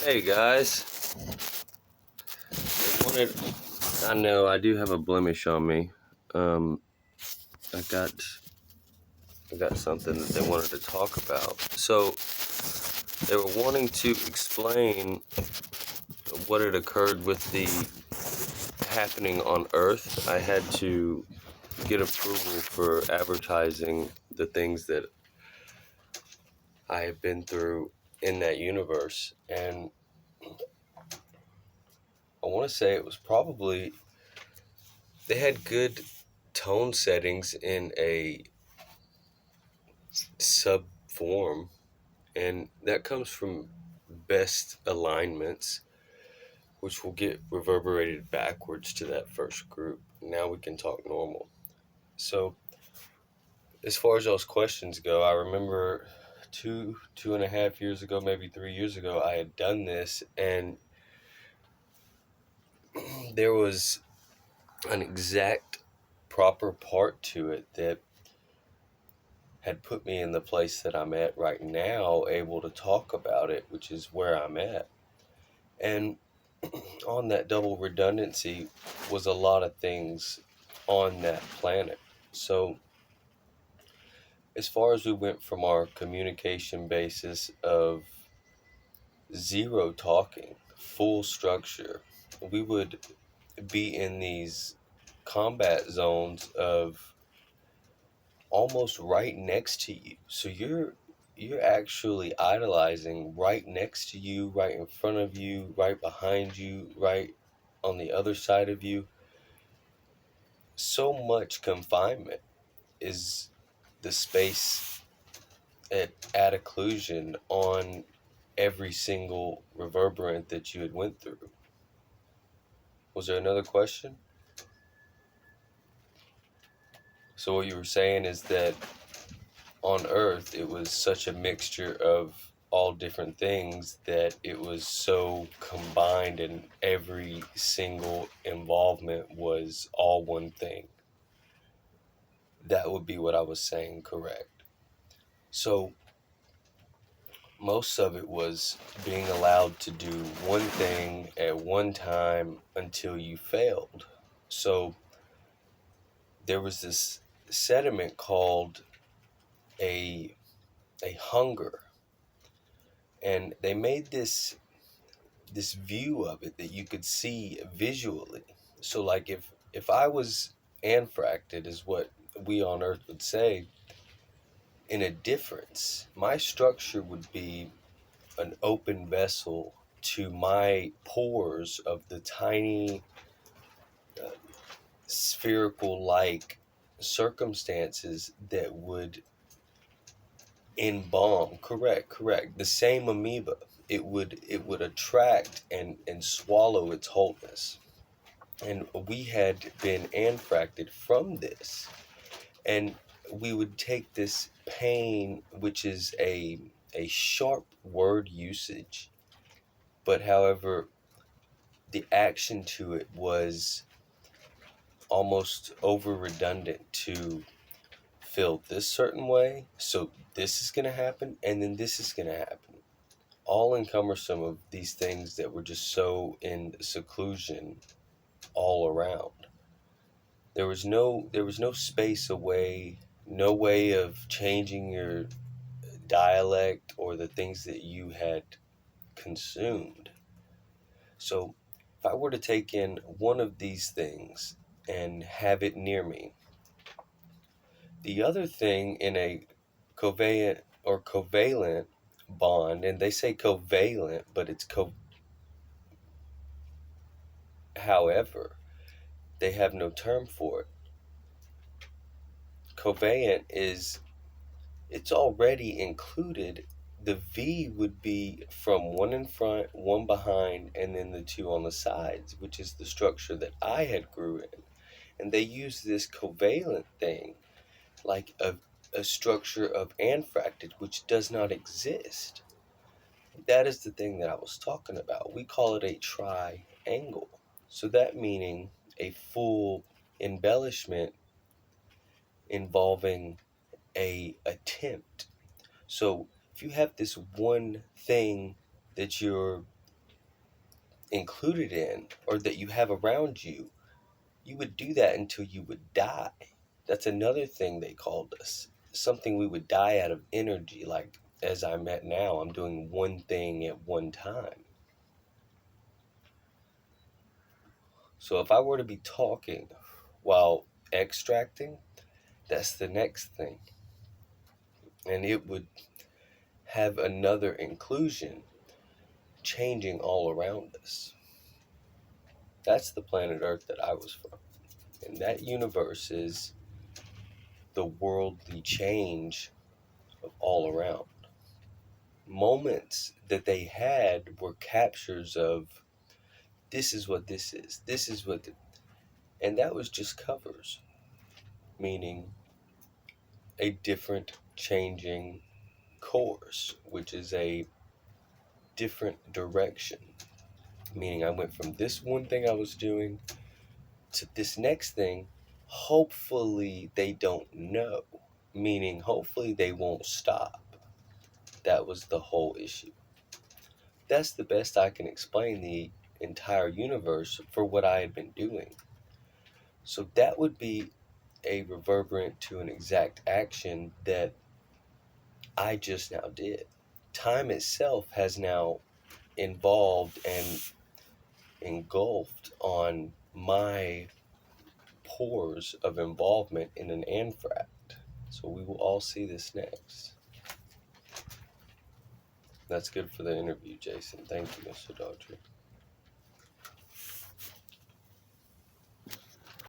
Hey guys, I wanted. I know I do have a blemish on me. Um, I got I got something that they wanted to talk about. So they were wanting to explain what had occurred with the happening on Earth. I had to get approval for advertising the things that I have been through in that universe, and I want to say it was probably they had good tone settings in a sub form, and that comes from best alignments, which will get reverberated backwards to that first group. Now we can talk normal. So, as far as those questions go, I remember 2.5 years ago, maybe 3 years ago, I had done this, and there was an exact proper part to it that had put me in the place that I'm at right now, able to talk about it, which is where I'm at. And on that double redundancy was a lot of things on that planet. So, as far as we went from our communication basis of zero talking, full structure, we would be in these combat zones of almost right next to you. So you're actually idolizing right next to you, right in front of you, right behind you, right on the other side of you. So much confinement is the space at occlusion on every single reverberant that you had went through. Was there another question? So what you were saying is that on Earth it was such a mixture of all different things that it was so combined, and every single involvement was all one thing. That would be what I was saying, correct? So most of it was being allowed to do one thing at one time until you failed. So there was this sediment called a a hunger, and they made this view of it that you could see visually. So like if I was anfracted, is what we on Earth would say, in a difference, my structure would be an open vessel to my pores of the tiny uh, spherical like circumstances that would embalm, correct, the same amoeba. It would attract and swallow its wholeness. And we had been anfracted from this, and we would take this pain, which is a sharp word usage, but however the action to it was almost over redundant to feel this certain way, so this is going to happen and then this is going to happen, all encumbersome of these things that were just so in seclusion all around. There was no space away, no way of changing your dialect or the things that you had consumed. So if I were to take in one of these things and have it near me, the other thing in a covalent or covalent bond, and they say covalent, but it's however, they have no term for it. Covalent is, it's already included. The V would be from one in front, one behind, and then the two on the sides, which is the structure that I had grew in. And they use this covalent thing like a structure of anfracted, which does not exist. That is the thing that I was talking about. We call it a triangle. So that meaning a full embellishment involving a attempt. So if you have this one thing that you're included in or that you have around you, you would do that until you would die. That's another thing they called us. Something we would die out of energy, like as I'm at now, I'm doing one thing at one time. So if I were to be talking while extracting, that's the next thing. And it would have another inclusion changing all around us. That's the planet Earth that I was from. And that universe is the worldly change of all around. Moments that they had were captures of this is what this is, this is what, and that was just covers, meaning a different changing course, which is a different direction. Meaning I went from this one thing I was doing to this next thing. Hopefully they don't know, meaning hopefully they won't stop. That was the whole issue. That's the best I can explain the entire universe for what I had been doing. So that would be a reverberant to an exact action that I just now did. Time itself has now involved and engulfed on my pores of involvement in an anthract. So we will all see this next. That's good for the interview, Jason. Thank you, Mr. Daughtry.